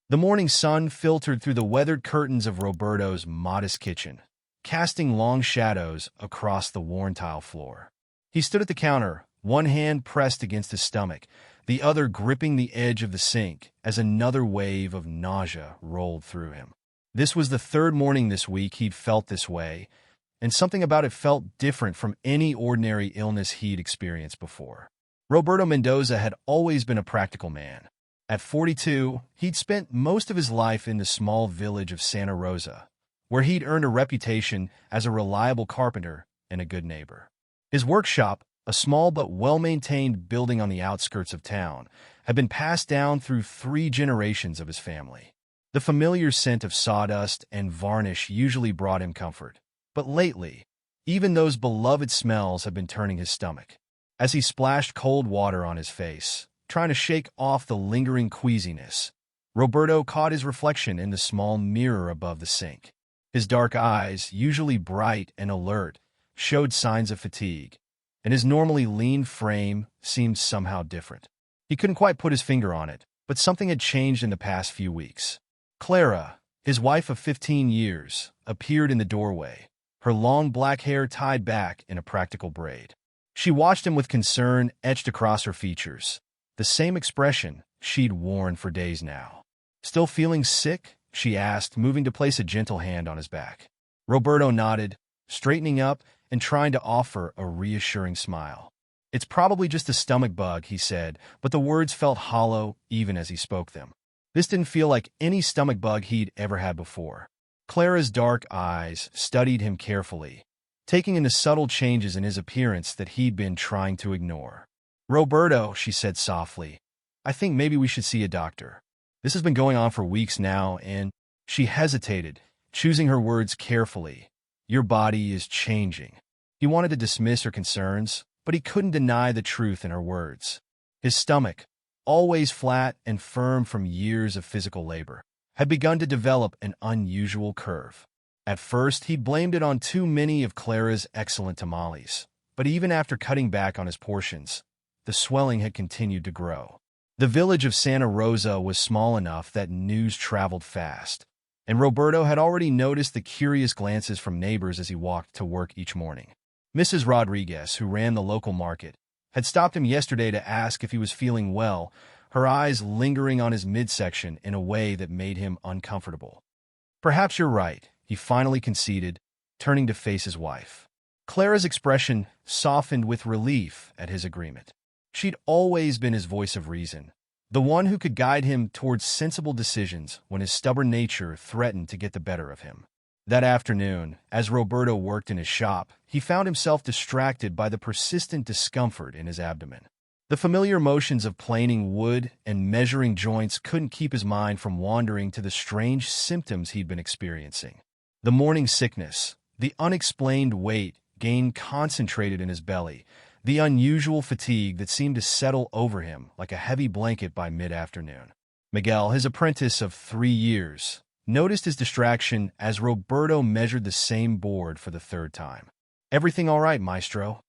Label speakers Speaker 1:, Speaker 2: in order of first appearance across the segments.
Speaker 1: The morning sun filtered through the weathered curtains of Roberto's modest kitchen, casting long shadows across the worn tile floor. He stood at the counter, one hand pressed against his stomach, the other gripping the edge of the sink as another wave of nausea rolled through him. This was the third morning this week he'd felt this way, and something about it felt different from any ordinary illness he'd experienced before. Roberto Mendoza had always been a practical man. At 42, he'd spent most of his life in the small village of Santa Rosa, where he'd earned a reputation as a reliable carpenter and a good neighbor. His workshop, a small but well-maintained building on the outskirts of town, had been passed down through 3 generations of his family. The familiar scent of sawdust and varnish usually brought him comfort, but lately, even those beloved smells had been turning his stomach. As he splashed cold water on his face, trying to shake off the lingering queasiness, Roberto caught his reflection in the small mirror above the sink. His dark eyes, usually bright and alert, showed signs of fatigue, and his normally lean frame seemed somehow different. He couldn't quite put his finger on it, but something had changed in the past few weeks. Clara, his wife of 15 years, appeared in the doorway, her long black hair tied back in a practical braid. She watched him with concern etched across her features, the same expression she'd worn for days now. "Still feeling sick?" she asked, moving to place a gentle hand on his back. Roberto nodded, straightening up and trying to offer a reassuring smile. "It's probably just a stomach bug," he said, but the words felt hollow even as he spoke them. This didn't feel like any stomach bug he'd ever had before. Clara's dark eyes studied him carefully, taking in the subtle changes in his appearance that he'd been trying to ignore. "Roberto," she said softly, "I think maybe we should see a doctor. This has been going on for weeks now, and—" She hesitated, choosing her words carefully. "Your body is changing." He wanted to dismiss her concerns, but he couldn't deny the truth in her words. His stomach, always flat and firm from years of physical labor, had begun to develop an unusual curve. At first, he'd blamed it on too many of Clara's excellent tamales, but even after cutting back on his portions, the swelling had continued to grow. The village of Santa Rosa was small enough that news traveled fast, and Roberto had already noticed the curious glances from neighbors as he walked to work each morning. Mrs. Rodriguez, who ran the local market, had stopped him yesterday to ask if he was feeling well, her eyes lingering on his midsection in a way that made him uncomfortable. "Perhaps you're right," he finally conceded, turning to face his wife. Clara's expression softened with relief at his agreement. She'd always been his voice of reason, the one who could guide him towards sensible decisions when his stubborn nature threatened to get the better of him. That afternoon, as Roberto worked in his shop, he found himself distracted by the persistent discomfort in his abdomen. The familiar motions of planing wood and measuring joints couldn't keep his mind from wandering to the strange symptoms he'd been experiencing. The morning sickness, the unexplained weight gain concentrated in his belly, the unusual fatigue that seemed to settle over him like a heavy blanket by mid-afternoon. Miguel, his apprentice of 3 years, noticed his distraction as Roberto measured the same board for the 3rd time. "Everything all right, maestro?"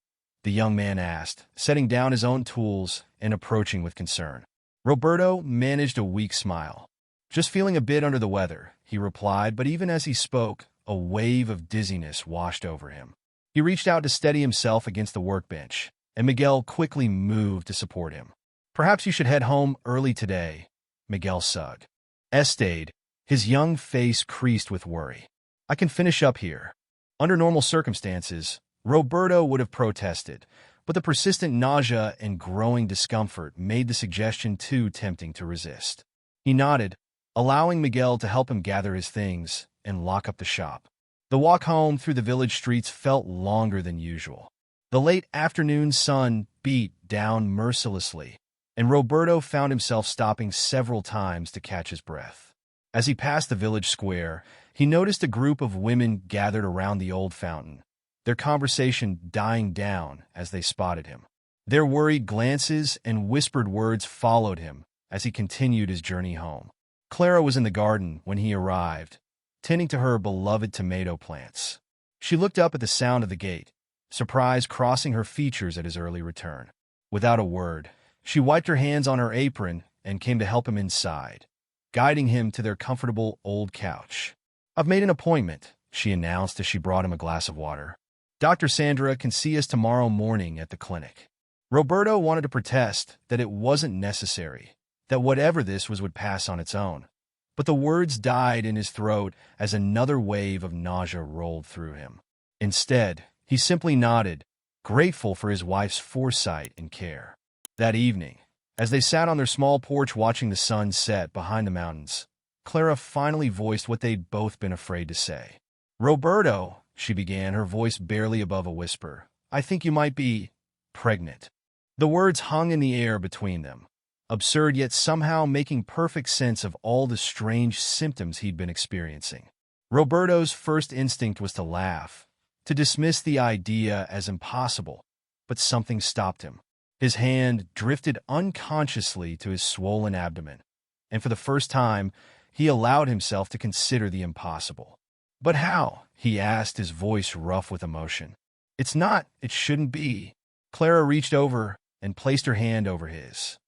Speaker 1: the young man asked, setting down his own tools and approaching with concern. Roberto managed a weak smile. "Just feeling a bit under the weather," he replied, but even as he spoke, a wave of dizziness washed over him. He reached out to steady himself against the workbench, and Miguel quickly moved to support him. "Perhaps you should head home early today," Miguel stayed, his young face creased with worry. "I can finish up here." Under normal circumstances, Roberto would have protested, but the persistent nausea and growing discomfort made the suggestion too tempting to resist. He nodded, allowing Miguel to help him gather his things and lock up the shop. The walk home through the village streets felt longer than usual. The late afternoon sun beat down mercilessly, and Roberto found himself stopping several times to catch his breath. As he passed the village square, he noticed a group of women gathered around the old fountain, their conversation dying down as they spotted him. Their worried glances and whispered words followed him as he continued his journey home. Clara was in the garden when he arrived, tending to her beloved tomato plants. She looked up at the sound of the gate, surprise crossing her features at his early return. Without a word, she wiped her hands on her apron and came to help him inside, guiding him to their comfortable old couch. "I've made an appointment," she announced as she brought him a glass of water. "Dr. Sandra can see us tomorrow morning at the clinic." Roberto wanted to protest that it wasn't necessary, that whatever this was would pass on its own. But the words died in his throat as another wave of nausea rolled through him. Instead, he simply nodded, grateful for his wife's foresight and care. That evening, as they sat on their small porch watching the sun set behind the mountains, Clara finally voiced what they'd both been afraid to say. "Roberto," she began, her voice barely above a whisper, "I think you might be pregnant." The words hung in the air between them, absurd yet somehow making perfect sense of all the strange symptoms he'd been experiencing. Roberto's first instinct was to laugh, to dismiss the idea as impossible, but something stopped him. His hand drifted unconsciously to his swollen abdomen, and for the first time, he allowed himself to consider the impossible. "But how?" he asked, his voice rough with emotion. "It's not, it shouldn't be." Clara reached over and placed her hand over his.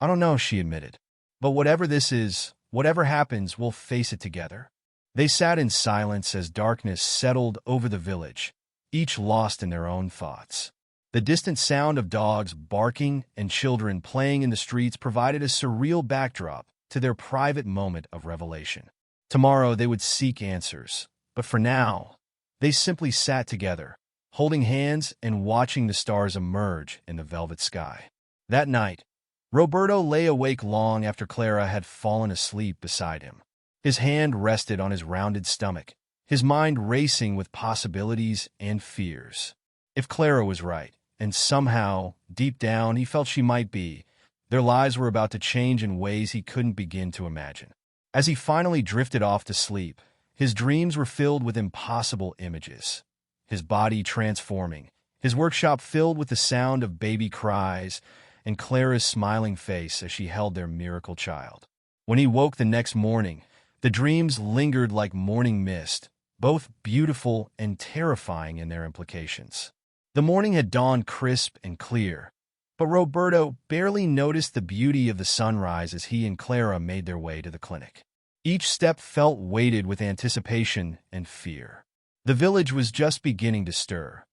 Speaker 1: "I don't know," she admitted. "But whatever this is, whatever happens, we'll face it together." They sat in silence as darkness settled over the village, each lost in their own thoughts. The distant sound of dogs barking and children playing in the streets provided a surreal backdrop to their private moment of revelation. Tomorrow they would seek answers, but for now, they simply sat together, holding hands and watching the stars emerge in the velvet sky. That night, Roberto lay awake long after Clara had fallen asleep beside him. His hand rested on his rounded stomach, his mind racing with possibilities and fears. If Clara was right, and somehow, deep down, he felt she might be, their lives were about to change in ways he couldn't begin to imagine. As he finally drifted off to sleep, his dreams were filled with impossible images. His body transforming, his workshop filled with the sound of baby cries, and Clara's smiling face as she held their miracle child. When he woke the next morning, the dreams lingered like morning mist, both beautiful and terrifying in their implications. The morning had dawned crisp and clear, but Roberto barely noticed the beauty of the sunrise as he and Clara made their way to the clinic. Each step felt weighted with anticipation and fear. The village was just beginning to stir.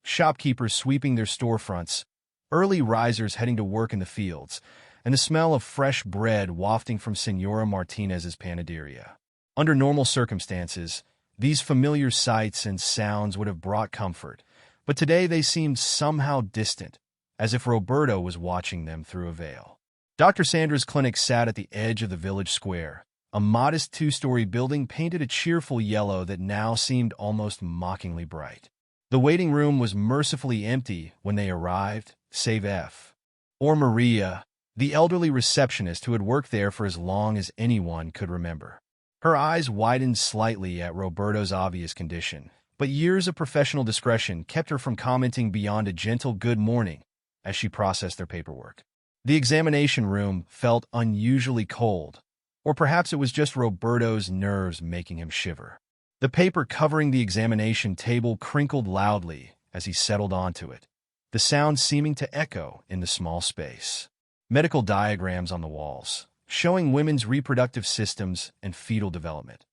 Speaker 1: Shopkeepers sweeping their storefronts, early risers heading to work in the fields, and the smell of fresh bread wafting from Senora Martinez's panaderia. Under normal circumstances, these familiar sights and sounds would have brought comfort, but today they seemed somehow distant, as if Roberto was watching them through a veil. Dr. Sandra's clinic sat at the edge of the village square, a modest two-story building painted a cheerful yellow that now seemed almost mockingly bright. The waiting room was mercifully empty when they arrived, save F. or Maria, the elderly receptionist who had worked there for as long as anyone could remember. Her eyes widened slightly at Roberto's obvious condition, but years of professional discretion kept her from commenting beyond a gentle good morning as she processed their paperwork. The examination room felt unusually cold, or perhaps it was just Roberto's nerves making him shiver. The paper covering the examination table crinkled loudly as he settled onto it, the sound seeming to echo in the small space. Medical diagrams on the walls, showing women's reproductive systems and fetal development,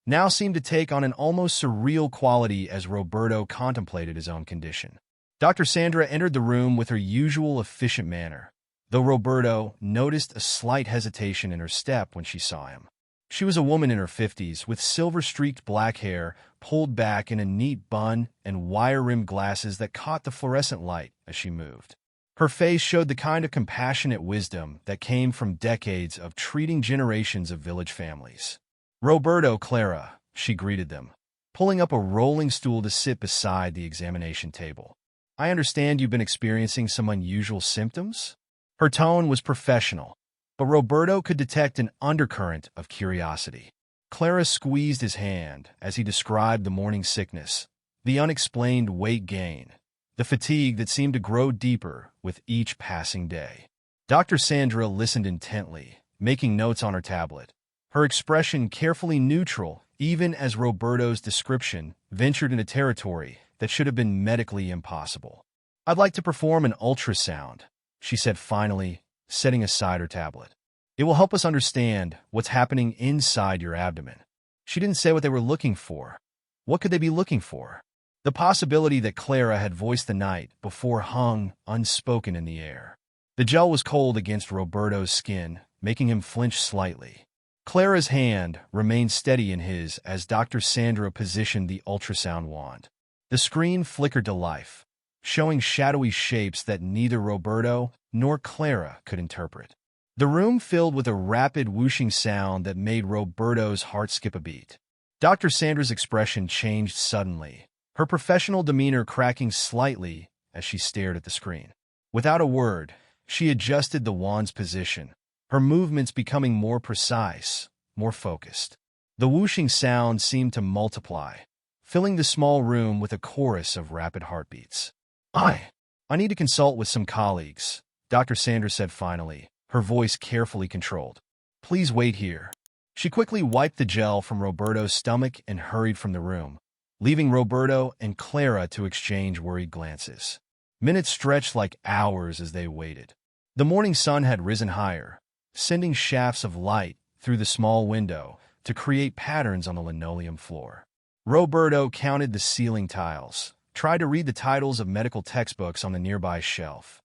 Speaker 1: now seemed to take on an almost surreal quality as Roberto contemplated his own condition. Dr. Sandra entered the room with her usual efficient manner, though Roberto noticed a slight hesitation in her step when she saw him. She was a woman in her 50s with silver-streaked black hair pulled back in a neat bun and wire-rimmed glasses that caught the fluorescent light as she moved. Her face showed the kind of compassionate wisdom that came from decades of treating generations of village families. "Roberto, Clara," she greeted them, pulling up a rolling stool to sit beside the examination table. "I understand you've been experiencing some unusual symptoms?" Her tone was professional, but Roberto could detect an undercurrent of curiosity. Clara squeezed his hand as he described the morning sickness, the unexplained weight gain, the fatigue that seemed to grow deeper with each passing day. Dr. Sandra listened intently, making notes on her tablet, her expression carefully neutral even as Roberto's description ventured into territory that should have been medically impossible. "I'd like to perform an ultrasound," she said finally, setting aside her tablet. It will help us understand what's happening inside your abdomen. She didn't say what they were looking for. What could they be looking for? The possibility that Clara had voiced the night before hung unspoken in the air. The gel was cold against Roberto's skin, making him flinch slightly. Clara's hand remained steady in his as Dr. Sandra positioned the ultrasound wand. The screen flickered to life, showing shadowy shapes that neither Roberto nor Clara could interpret. The room filled with a rapid whooshing sound that made Roberto's heart skip a beat. Dr. Sandra's expression changed suddenly, her professional demeanor cracking slightly as she stared at the screen. Without a word, she adjusted the wand's position, her movements becoming more precise, more focused. The whooshing sound seemed to multiply, filling the small room with a chorus of rapid heartbeats. I need to consult with some colleagues, Dr. Sanders said finally, her voice carefully controlled. Please wait here. She quickly wiped the gel from Roberto's stomach and hurried from the room, leaving Roberto and Clara to exchange worried glances. Minutes stretched like hours as they waited. The morning sun had risen higher, sending shafts of light through the small window to create patterns on the linoleum floor. Roberto counted the ceiling tiles, tried to read the titles of medical textbooks on the nearby shelf.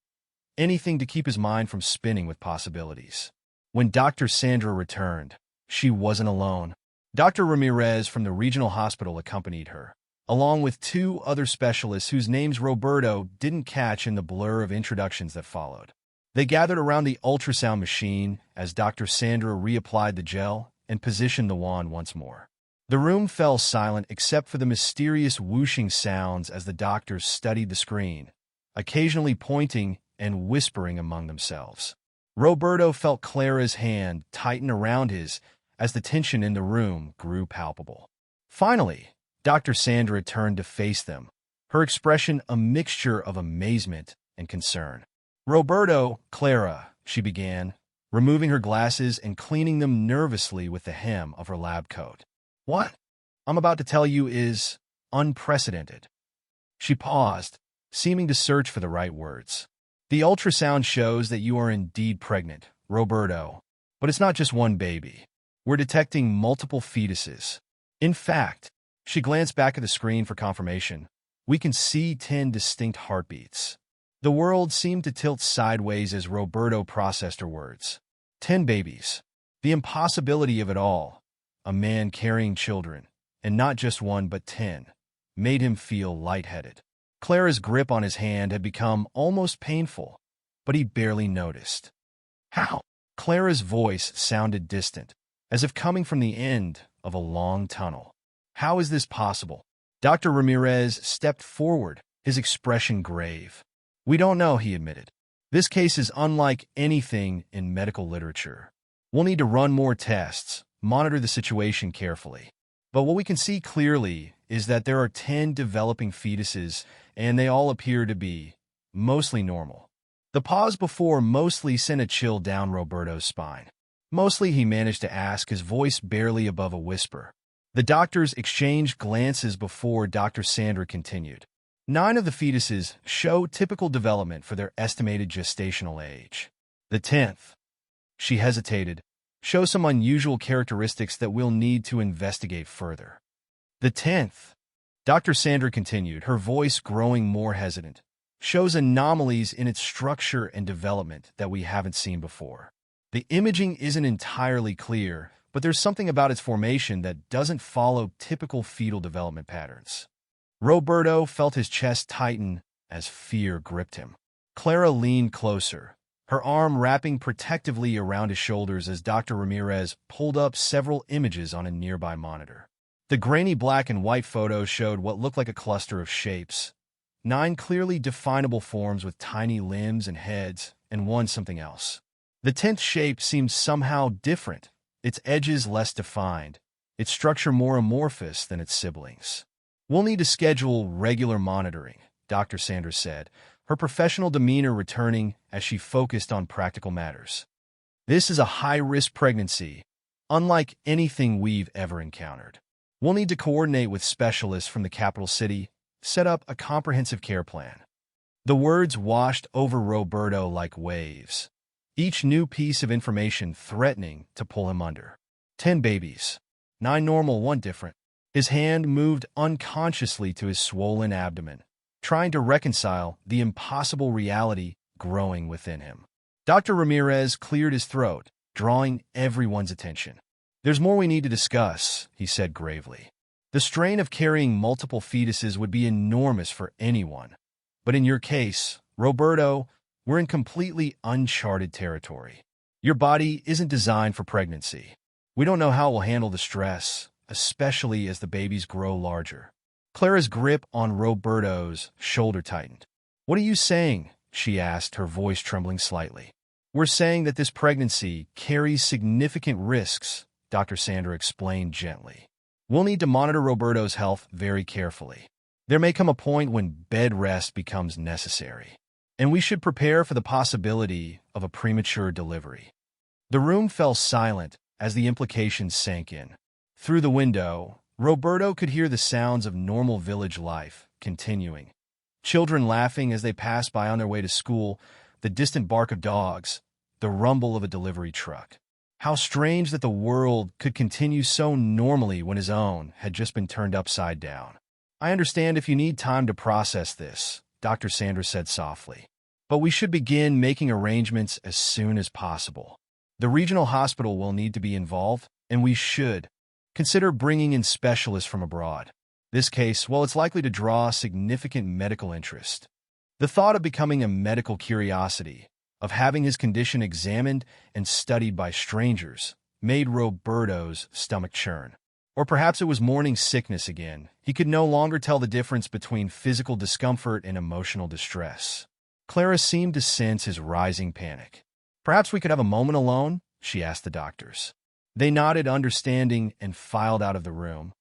Speaker 1: Anything to keep his mind from spinning with possibilities. When Dr. Sandra returned, she wasn't alone. Dr. Ramirez from the regional hospital accompanied her, along with two other specialists whose names Roberto didn't catch in the blur of introductions that followed. They gathered around the ultrasound machine as Dr. Sandra reapplied the gel and positioned the wand once more. The room fell silent except for the mysterious whooshing sounds as the doctors studied the screen, occasionally pointing and whispering among themselves. Roberto felt Clara's hand tighten around his as the tension in the room grew palpable. Finally, Dr. Sandra turned to face them, her expression a mixture of amazement and concern. Roberto, Clara, she began, removing her glasses and cleaning them nervously with the hem of her lab coat. What I'm about to tell you is unprecedented. She paused, seeming to search for the right words. The ultrasound shows that you are indeed pregnant, Roberto, but it's not just one baby. We're detecting multiple fetuses. In fact, she glanced back at the screen for confirmation. We can see 10 distinct heartbeats. The world seemed to tilt sideways as Roberto processed her words. 10 babies. The impossibility of it all, a man carrying children, and not just one but 10, made him feel lightheaded. Clara's grip on his hand had become almost painful, but he barely noticed. How? Clara's voice sounded distant, as if coming from the end of a long tunnel. How is this possible? Dr. Ramirez stepped forward, his expression grave. We don't know, he admitted. This case is unlike anything in medical literature. We'll need to run more tests, monitor the situation carefully. But what we can see clearly is that there are 10 developing fetuses, and they all appear to be mostly normal. The pause before mostly sent a chill down Roberto's spine. Mostly, he managed to ask, his voice barely above a whisper. The doctors exchanged glances before Dr. Sandra continued. 9 of the fetuses show typical development for their estimated gestational age. The 10th, she hesitated, shows some unusual characteristics that we'll need to investigate further. The 10th, Dr. Sandra continued, her voice growing more hesitant, shows anomalies in its structure and development that we haven't seen before. The imaging isn't entirely clear, but there's something about its formation that doesn't follow typical fetal development patterns. Roberto felt his chest tighten as fear gripped him. Clara leaned closer, her arm wrapping protectively around his shoulders as Dr. Ramirez pulled up several images on a nearby monitor. The grainy black and white photos showed what looked like a cluster of shapes. 9 clearly definable forms with tiny limbs and heads, and one something else. The 10th shape seemed somehow different, its edges less defined, its structure more amorphous than its siblings. We'll need to schedule regular monitoring, Dr. Sanders said, her professional demeanor returning as she focused on practical matters. This is a high-risk pregnancy, unlike anything we've ever encountered. We'll need to coordinate with specialists from the capital city, set up a comprehensive care plan. The words washed over Roberto like waves. each new piece of information threatening to pull him under. 10 babies. 9 normal, 1 different. His hand moved unconsciously to his swollen abdomen, trying to reconcile the impossible reality growing within him. Dr. Ramirez cleared his throat, drawing everyone's attention. "There's more we need to discuss," he said gravely. "The strain of carrying multiple fetuses would be enormous for anyone. But in your case, Roberto, we're in completely uncharted territory. Your body isn't designed for pregnancy. We don't know how it will handle the stress, especially as the babies grow larger." Clara's grip on Roberto's shoulder tightened. "What are you saying?" she asked, her voice trembling slightly. "We're saying that this pregnancy carries significant risks," Dr. Sandra explained gently. "We'll need to monitor Roberto's health very carefully. There may come a point when bed rest becomes necessary, and we should prepare for the possibility of a premature delivery." The room fell silent as the implications sank in. Through the window, Roberto could hear the sounds of normal village life continuing. Children laughing as they passed by on their way to school, the distant bark of dogs, the rumble of a delivery truck. How strange that the world could continue so normally when his own had just been turned upside down. "I understand if you need time to process this," Dr. Sanders said softly. "But we should begin making arrangements as soon as possible. The regional hospital will need to be involved, and we should consider bringing in specialists from abroad. This case, well, it's likely to draw significant medical interest." The thought of becoming a medical curiosity, of having his condition examined and studied by strangers, made Roberto's stomach churn. Or perhaps it was morning sickness again. He could no longer tell the difference between physical discomfort and emotional distress. Clara seemed to sense his rising panic. "Perhaps we could have a moment alone?" she asked the doctors. They nodded understanding and filed out of the room,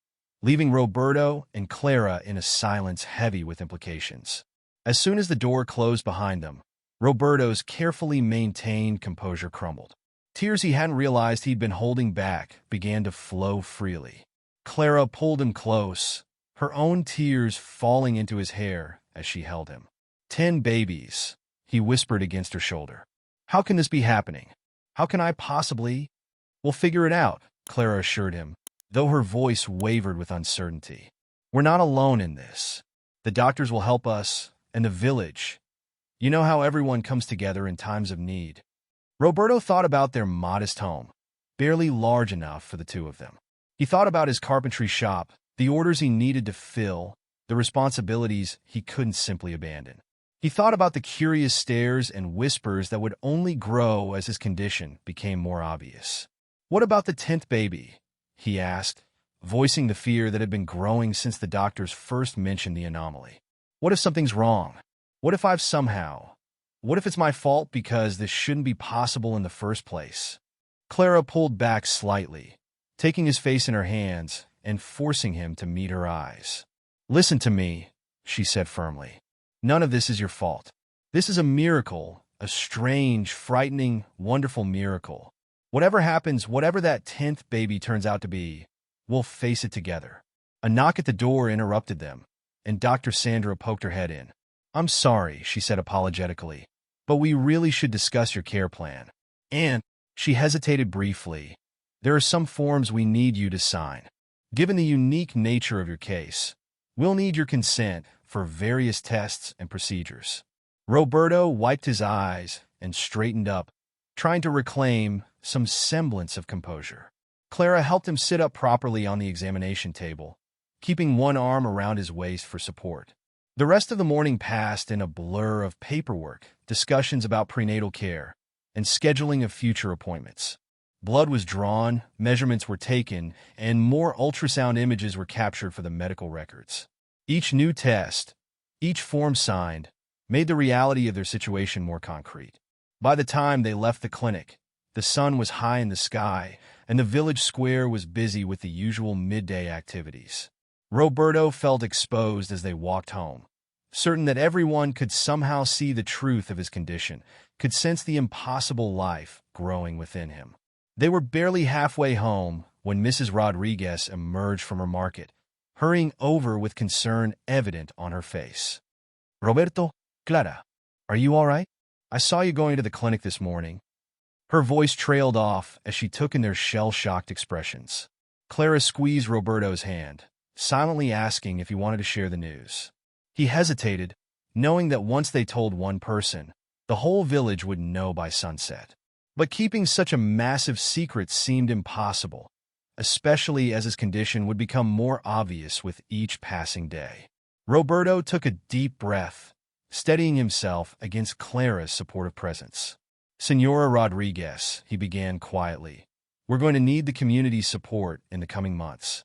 Speaker 1: leaving Roberto and Clara in a silence heavy with implications. As soon as the door closed behind them, Roberto's carefully maintained composure crumbled. Tears he hadn't realized he'd been holding back began to flow freely. Clara pulled him close, her own tears falling into his hair as she held him. 10 babies, he whispered against her shoulder. "How can this be happening? How can I possibly—" "We'll figure it out," Clara assured him, though her voice wavered with uncertainty. "We're not alone in this. The doctors will help us, and the village. You know how everyone comes together in times of need." Roberto thought about their modest home, barely large enough for the two of them. He thought about his carpentry shop, the orders he needed to fill, the responsibilities he couldn't simply abandon. He thought about the curious stares and whispers that would only grow as his condition became more obvious. "What about the 10th baby?" he asked, voicing the fear that had been growing since the doctors first mentioned the anomaly. "What if something's wrong? What if I've somehow... What if it's my fault because this shouldn't be possible in the first place?" Clara pulled back slightly, taking his face in her hands and forcing him to meet her eyes. "Listen to me," she said firmly. "None of this is your fault. This is a miracle, a strange, frightening, wonderful miracle. Whatever happens, whatever that 10th baby turns out to be, we'll face it together." A knock at the door interrupted them, and Dr. Sandra poked her head in. "I'm sorry," she said apologetically, "but we really should discuss your care plan. And," she hesitated briefly, "there are some forms we need you to sign. Given the unique nature of your case, we'll need your consent for various tests and procedures." Roberto wiped his eyes and straightened up, trying to reclaim some semblance of composure. Clara helped him sit up properly on the examination table, keeping one arm around his waist for support. The rest of the morning passed in a blur of paperwork, discussions about prenatal care, and scheduling of future appointments. Blood was drawn, measurements were taken, and more ultrasound images were captured for the medical records. Each new test, each form signed, made the reality of their situation more concrete. By the time they left the clinic, the sun was high in the sky, and the village square was busy with the usual midday activities. Roberto felt exposed as they walked home, certain that everyone could somehow see the truth of his condition, could sense the impossible life growing within him. They were barely halfway home when Mrs. Rodriguez emerged from her market, hurrying over with concern evident on her face. "Roberto, Clara, are you all right? I saw you going to the clinic this morning, Her voice trailed off as she took in their shell-shocked expressions. Clara squeezed Roberto's hand, silently asking if he wanted to share the news. He hesitated, knowing that once they told one person, the whole village would know by sunset. But keeping such a massive secret seemed impossible, especially as his condition would become more obvious with each passing day. Roberto took a deep breath, steadying himself against Clara's supportive presence. "Senora Rodriguez," he began quietly, "we're going to need the community's support in the coming months.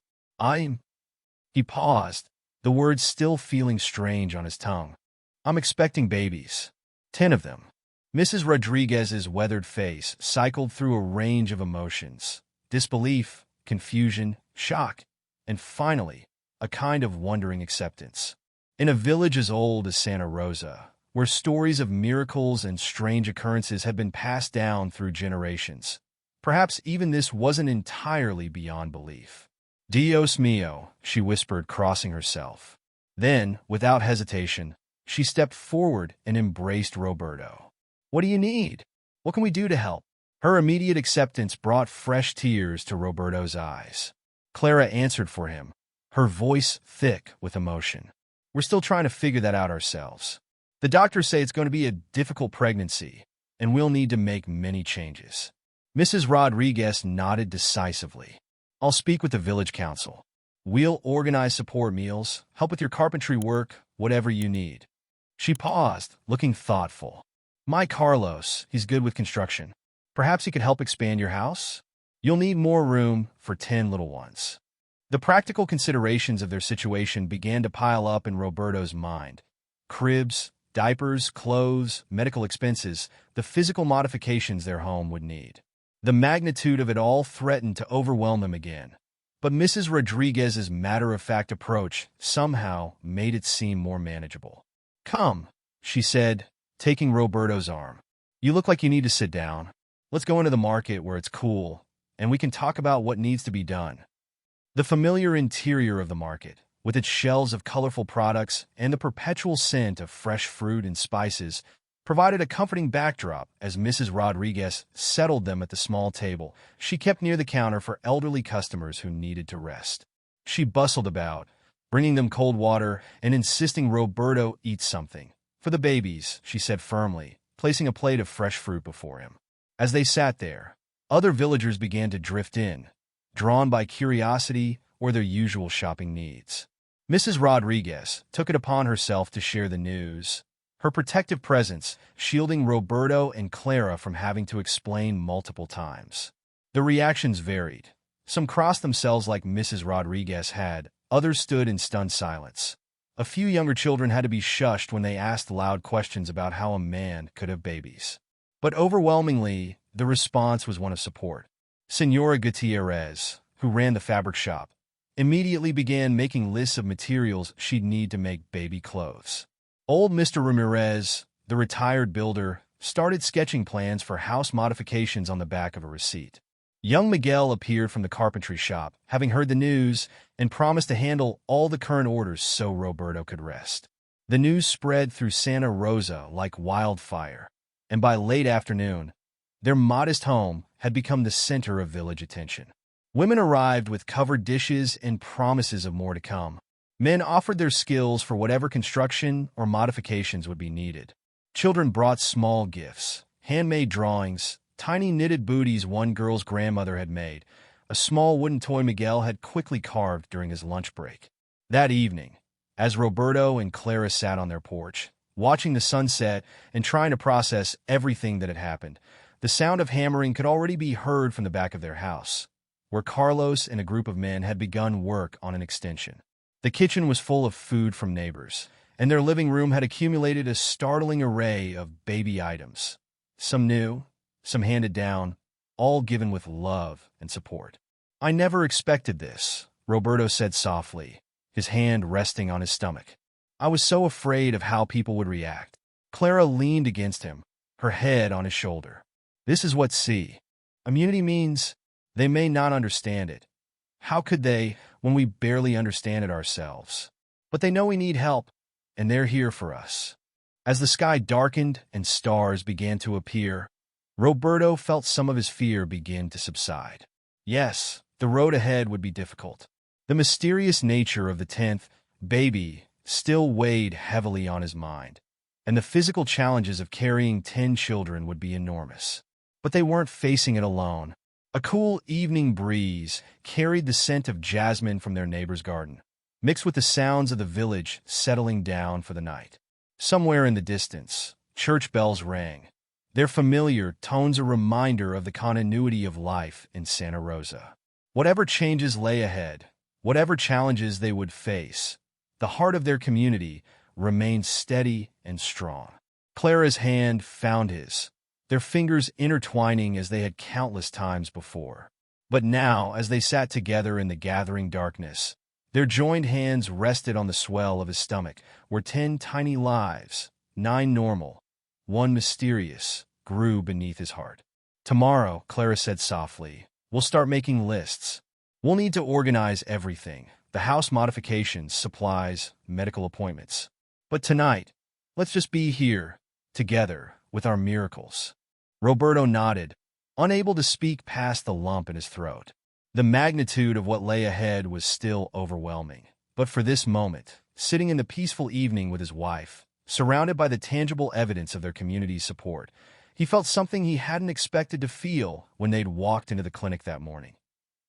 Speaker 1: He paused, the words still feeling strange on his tongue. "I'm expecting babies. 10 of them." Mrs. Rodriguez's weathered face cycled through a range of emotions: disbelief, confusion, shock, and finally, a kind of wondering acceptance. In a village as old as Santa Rosa, where stories of miracles and strange occurrences had been passed down through generations, perhaps even this wasn't entirely beyond belief. "Dios mío," she whispered, crossing herself. Then, without hesitation, she stepped forward and embraced Roberto. "What do you need? What can we do to help?" Her immediate acceptance brought fresh tears to Roberto's eyes. Clara answered for him, her voice thick with emotion. "We're still trying to figure that out ourselves. The doctors say it's going to be a difficult pregnancy, and we'll need to make many changes." Mrs. Rodriguez nodded decisively. "I'll speak with the village council. We'll organize support meals, help with your carpentry work, whatever you need." She paused, looking thoughtful. "My Carlos, he's good with construction. Perhaps he could help expand your house? You'll need more room for 10 little ones." The practical considerations of their situation began to pile up in Roberto's mind. Cribs, diapers, clothes, medical expenses, the physical modifications their home would need. The magnitude of it all threatened to overwhelm him again. But Mrs. Rodriguez's matter-of-fact approach somehow made it seem more manageable. "Come," she said, taking Roberto's arm. "You look like you need to sit down. Let's go into the market where it's cool, and we can talk about what needs to be done." The familiar interior of the market, with its shelves of colorful products and the perpetual scent of fresh fruit and spices, provided a comforting backdrop as Mrs. Rodriguez settled them at the small table she kept near the counter for elderly customers who needed to rest. She bustled about, bringing them cold water and insisting Roberto eat something. "For the babies," she said firmly, placing a plate of fresh fruit before him. As they sat there, other villagers began to drift in, drawn by curiosity or their usual shopping needs. Mrs. Rodriguez took it upon herself to share the news, her protective presence shielding Roberto and Clara from having to explain multiple times. The reactions varied. Some crossed themselves like Mrs. Rodriguez had, others stood in stunned silence. A few younger children had to be shushed when they asked loud questions about how a man could have babies. But overwhelmingly, the response was one of support. Senora Gutierrez, who ran the fabric shop, immediately began making lists of materials she'd need to make baby clothes. Old Mr. Ramirez, the retired builder, started sketching plans for house modifications on the back of a receipt. Young Miguel appeared from the carpentry shop, having heard the news, and promised to handle all the current orders so Roberto could rest. The news spread through Santa Rosa like wildfire, and by late afternoon, their modest home had become the center of village attention. Women arrived with covered dishes and promises of more to come. Men offered their skills for whatever construction or modifications would be needed. Children brought small gifts, handmade drawings, tiny knitted booties one girl's grandmother had made, a small wooden toy Miguel had quickly carved during his lunch break. That evening, as Roberto and Clara sat on their porch, watching the sunset and trying to process everything that had happened, the sound of hammering could already be heard from the back of their house, where Carlos and a group of men had begun work on an extension. The kitchen was full of food from neighbors, and their living room had accumulated a startling array of baby items, some new, some handed down, all given with love and support. "I never expected this," Roberto said softly, his hand resting on his stomach. "I was so afraid of how people would react." Clara leaned against him, her head on his shoulder. "This is what immunity means. They may not understand it. How could they, when we barely understand it ourselves? But they know we need help, and they're here for us." As the sky darkened and stars began to appear, Roberto felt some of his fear begin to subside. Yes, the road ahead would be difficult. The mysterious nature of the 10th baby still weighed heavily on his mind, and the physical challenges of carrying 10 children would be enormous. But they weren't facing it alone. A cool evening breeze carried the scent of jasmine from their neighbor's garden, mixed with the sounds of the village settling down for the night. Somewhere in the distance, church bells rang, their familiar tones a reminder of the continuity of life in Santa Rosa. Whatever changes lay ahead, whatever challenges they would face, the heart of their community remained steady and strong. Clara's hand found his, their fingers intertwining as they had countless times before. But now, as they sat together in the gathering darkness, their joined hands rested on the swell of his stomach, where 10 tiny lives, 9 normal, 1 mysterious, grew beneath his heart. Tomorrow, Clara said softly, we'll start making lists. We'll need to organize everything, the house modifications, supplies, medical appointments. But tonight, let's just be here, together, with our miracles. Roberto nodded, unable to speak past the lump in his throat. The magnitude of what lay ahead was still overwhelming. But for this moment, sitting in the peaceful evening with his wife, surrounded by the tangible evidence of their community's support, he felt something he hadn't expected to feel when they'd walked into the clinic that morning.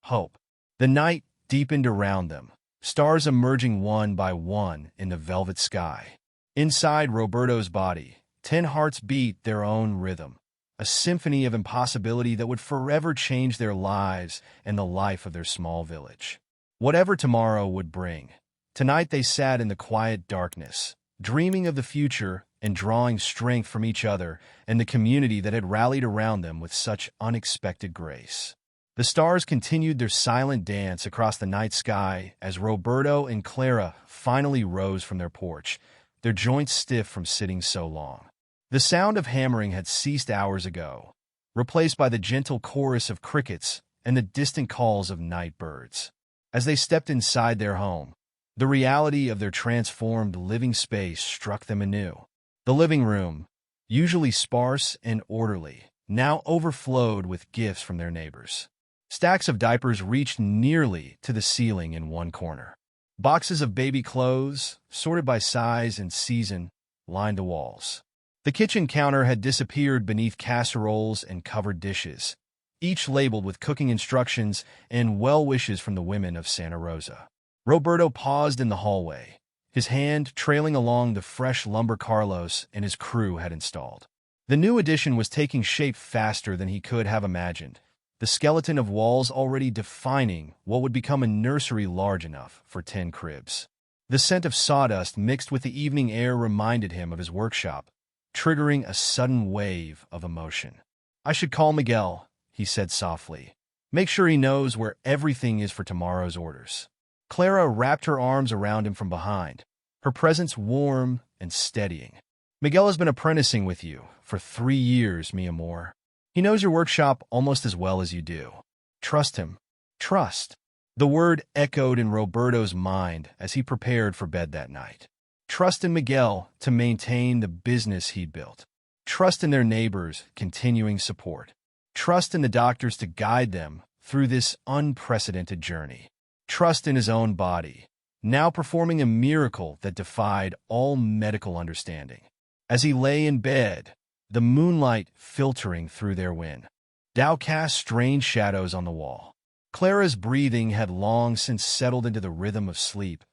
Speaker 1: Hope. The night deepened around them, stars emerging one by one in the velvet sky. Inside Roberto's body, 10 hearts beat their own rhythm, a symphony of impossibility that would forever change their lives and the life of their small village. Whatever tomorrow would bring, tonight they sat in the quiet darkness, dreaming of the future and drawing strength from each other and the community that had rallied around them with such unexpected grace. The stars continued their silent dance across the night sky as Roberto and Clara finally rose from their porch, their joints stiff from sitting so long. The sound of hammering had ceased hours ago, replaced by the gentle chorus of crickets and the distant calls of night birds. As they stepped inside their home, the reality of their transformed living space struck them anew. The living room, usually sparse and orderly, now overflowed with gifts from their neighbors. Stacks of diapers reached nearly to the ceiling in one corner. Boxes of baby clothes, sorted by size and season, lined the walls. The kitchen counter had disappeared beneath casseroles and covered dishes, each labeled with cooking instructions and well wishes from the women of Santa Rosa. Roberto paused in the hallway, his hand trailing along the fresh lumber Carlos and his crew had installed. The new addition was taking shape faster than he could have imagined, the skeleton of walls already defining what would become a nursery large enough for 10 cribs. The scent of sawdust mixed with the evening air reminded him of his workshop, triggering a sudden wave of emotion. I should call Miguel, he said softly. Make sure he knows where everything is for tomorrow's orders. Clara wrapped her arms around him from behind, her presence warm and steadying. Miguel has been apprenticing with you for 3 years, mi amor. He knows your workshop almost as well as you do. Trust him. Trust. The word echoed in Roberto's mind as he prepared for bed that night. Trust in Miguel to maintain the business he'd built. Trust in their neighbors' continuing support. Trust in the doctors to guide them through this unprecedented journey. Trust in his own body, now performing a miracle that defied all medical understanding. As he lay in bed, the moonlight filtering through their win, Dow cast strange shadows on the wall. Clara's breathing had long since settled into the rhythm of sleep,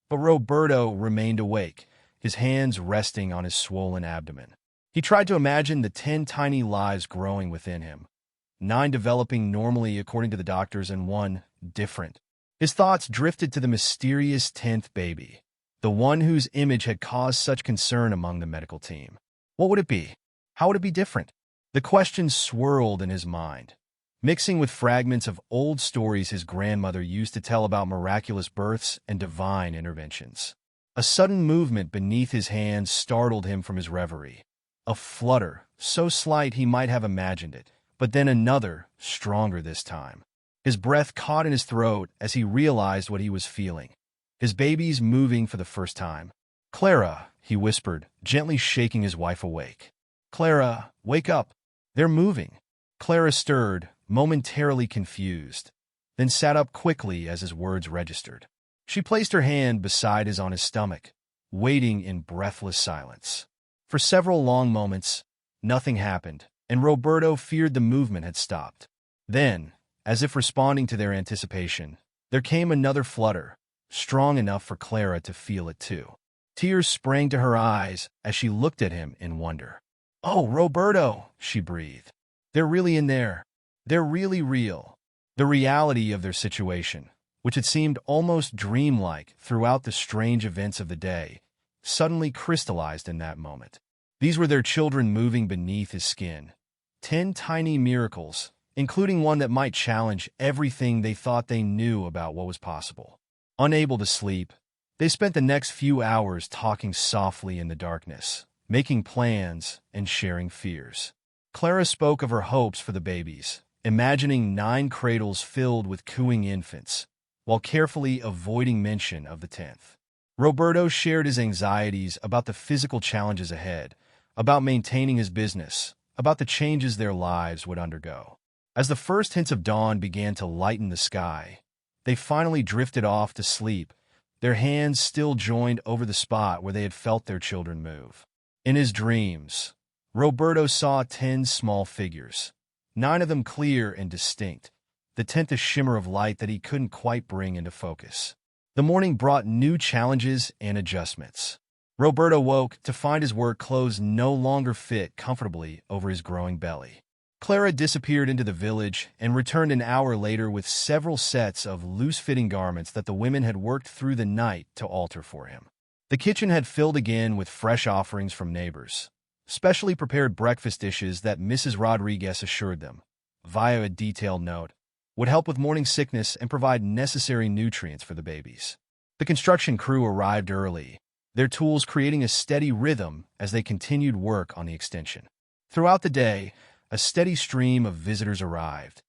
Speaker 1: but Roberto remained awake, his hands resting on his swollen abdomen. He tried to imagine the 10 tiny lives growing within him, 9 developing normally according to the doctors and 1 different. His thoughts drifted to the mysterious 10th baby, the one whose image had caused such concern among the medical team. What would it be? How would it be different? The question swirled in his mind, mixing with fragments of old stories his grandmother used to tell about miraculous births and divine interventions. A sudden movement beneath his hands startled him from his reverie. A flutter, so slight he might have imagined it, but then another, stronger this time. His breath caught in his throat as he realized what he was feeling. His baby's moving for the first time. Clara, he whispered, gently shaking his wife awake. Clara, wake up. They're moving. Clara stirred, momentarily confused, then sat up quickly as his words registered. She placed her hand beside his on his stomach, waiting in breathless silence. For several long moments, nothing happened, and Roberto feared the movement had stopped. Then, as if responding to their anticipation, there came another flutter, strong enough for Clara to feel it too. Tears sprang to her eyes as she looked at him in wonder. "Oh, Roberto," she breathed. "They're really in there. They're really real." The reality of their situation, which had seemed almost dreamlike throughout the strange events of the day, suddenly crystallized in that moment. These were their children moving beneath his skin. 10 tiny miracles, including one that might challenge everything they thought they knew about what was possible. Unable to sleep, they spent the next few hours talking softly in the darkness, making plans and sharing fears. Clara spoke of her hopes for the babies, imagining 9 cradles filled with cooing infants, while carefully avoiding mention of the 10th. Roberto shared his anxieties about the physical challenges ahead, about maintaining his business, about the changes their lives would undergo. As the first hints of dawn began to lighten the sky, they finally drifted off to sleep, their hands still joined over the spot where they had felt their children move. In his dreams, Roberto saw 10 small figures, 9 of them clear and distinct, the 10th a shimmer of light that he couldn't quite bring into focus. The morning brought new challenges and adjustments. Roberto woke to find his work clothes no longer fit comfortably over his growing belly. Clara disappeared into the village and returned an hour later with several sets of loose-fitting garments that the women had worked through the night to alter for him. The kitchen had filled again with fresh offerings from neighbors, specially prepared breakfast dishes that Mrs. Rodriguez assured them, via a detailed note, would help with morning sickness and provide necessary nutrients for the babies. The construction crew arrived early, their tools creating a steady rhythm as they continued work on the extension. Throughout the day, a steady stream of visitors arrived,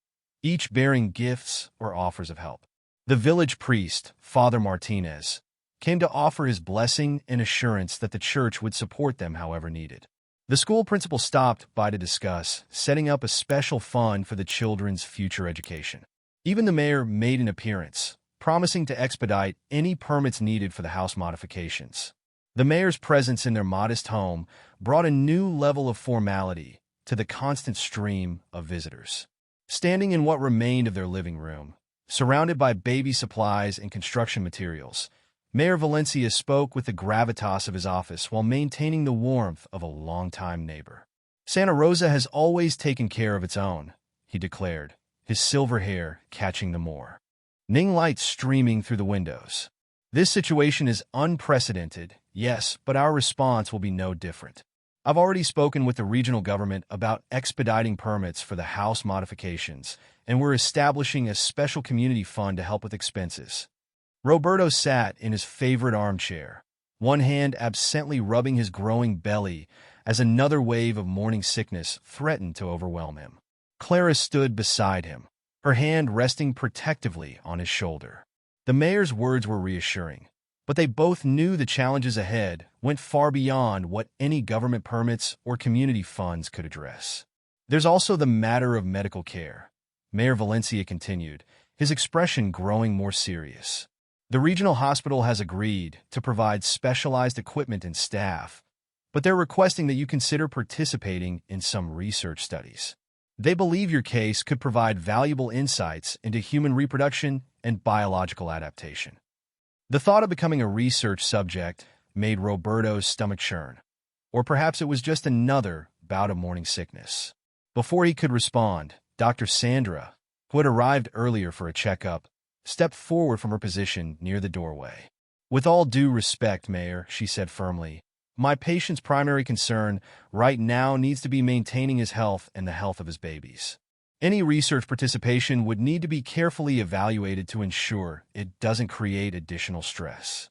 Speaker 1: each bearing gifts or offers of help. The village priest, Father Martinez, came to offer his blessing and assurance that the church would support them however needed. The school principal stopped by to discuss setting up a special fund for the children's future education. Even the mayor made an appearance, promising to expedite any permits needed for the house modifications. The mayor's presence in their modest home brought a new level of formality to the constant stream of visitors. Standing in what remained of their living room, surrounded by baby supplies and construction materials, Mayor Valencia spoke with the gravitas of his office while maintaining the warmth of a longtime neighbor. "Santa Rosa has always taken care of its own," he declared, his silver hair catching the more. Ning lights streaming through the windows. "This situation is unprecedented, yes, but our response will be no different. I've already spoken with the regional government about expediting permits for the house modifications, and we're establishing a special community fund to help with expenses." Roberto sat in his favorite armchair, one hand absently rubbing his growing belly as another wave of morning sickness threatened to overwhelm him. Clara stood beside him, her hand resting protectively on his shoulder. The mayor's words were reassuring, but they both knew the challenges ahead went far beyond what any government permits or community funds could address. "There's also the matter of medical care," Mayor Valencia continued, his expression growing more serious. "The regional hospital has agreed to provide specialized equipment and staff, but they're requesting that you consider participating in some research studies. They believe your case could provide valuable insights into human reproduction and biological adaptation." The thought of becoming a research subject made Roberto's stomach churn, or perhaps it was just another bout of morning sickness. Before he could respond, Dr. Sandra, who had arrived earlier for a checkup, stepped forward from her position near the doorway. "With all due respect, Mayor," she said firmly, "my patient's primary concern right now needs to be maintaining his health and the health of his babies. Any research participation would need to be carefully evaluated to ensure it doesn't create additional stress."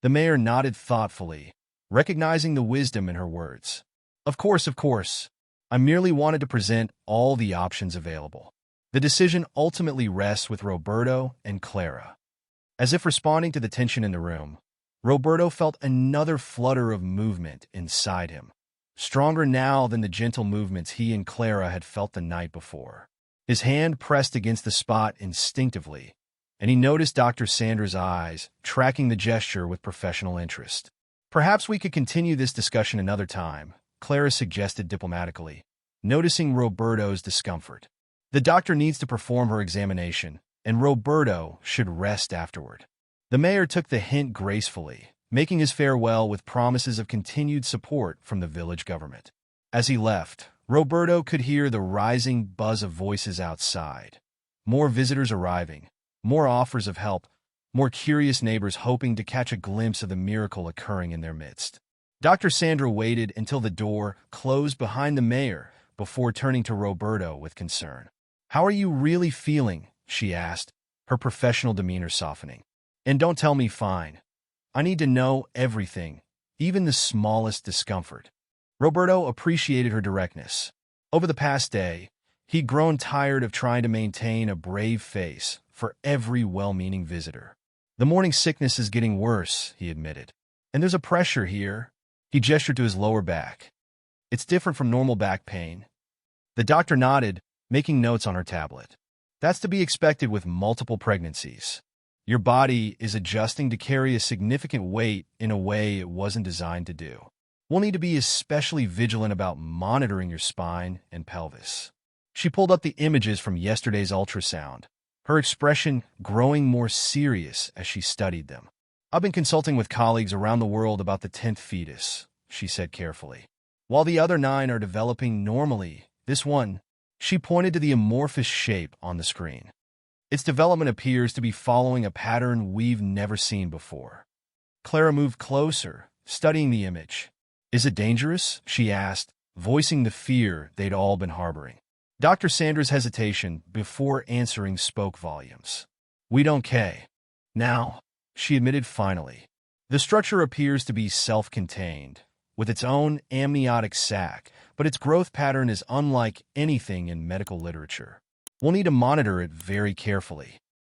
Speaker 1: The mayor nodded thoughtfully, recognizing the wisdom in her words. Of course. I merely wanted to present all the options available. The decision ultimately rests with Roberto and Clara." As if responding to the tension in the room, Roberto felt another flutter of movement inside him. stronger now than the gentle movements he and Clara had felt the night before. His hand pressed against the spot instinctively, and he noticed Dr. Sandra's eyes, tracking the gesture with professional interest. "Perhaps we could continue this discussion another time," Clara suggested diplomatically, noticing Roberto's discomfort. "The doctor needs to perform her examination, and Roberto should rest afterward." The mayor took the hint gracefully, making his farewell with promises of continued support from the village government. As he left, Roberto could hear the rising buzz of voices outside. More visitors arriving, more offers of help, more curious neighbors hoping to catch a glimpse of the miracle occurring in their midst. Dr. Sandra waited until the door closed behind the mayor before turning to Roberto with concern. "How are you really feeling?" she asked, her professional demeanor softening. "And don't tell me fine. I need to know everything, even the smallest discomfort." Roberto appreciated her directness. Over the past day, he'd grown tired of trying to maintain a brave face for every well-meaning visitor. "The morning sickness is getting worse," he admitted. "And there's a pressure here." He gestured to his lower back. "It's different from normal back pain." The doctor nodded, making notes on her tablet. "That's to be expected with multiple pregnancies. Your body is adjusting to carry a significant weight in a way it wasn't designed to do. We'll need to be especially vigilant about monitoring your spine and pelvis." She pulled up the images from yesterday's ultrasound, her expression growing more serious as she studied them. "I've been consulting with colleagues around the world about the 10th fetus," she said carefully. "While the other 9 are developing normally, this one," she pointed to the amorphous shape on the screen. "Its development appears to be following a pattern we've never seen before." Clara moved closer, studying the image. "Is it dangerous?" she asked, voicing the fear they'd all been harboring. Dr. Sandra's hesitation before answering spoke volumes. "We don't care. Now," she admitted finally. "The structure appears to be self-contained, with its own amniotic sac, but its growth pattern is unlike anything in medical literature. We'll need to monitor it very carefully."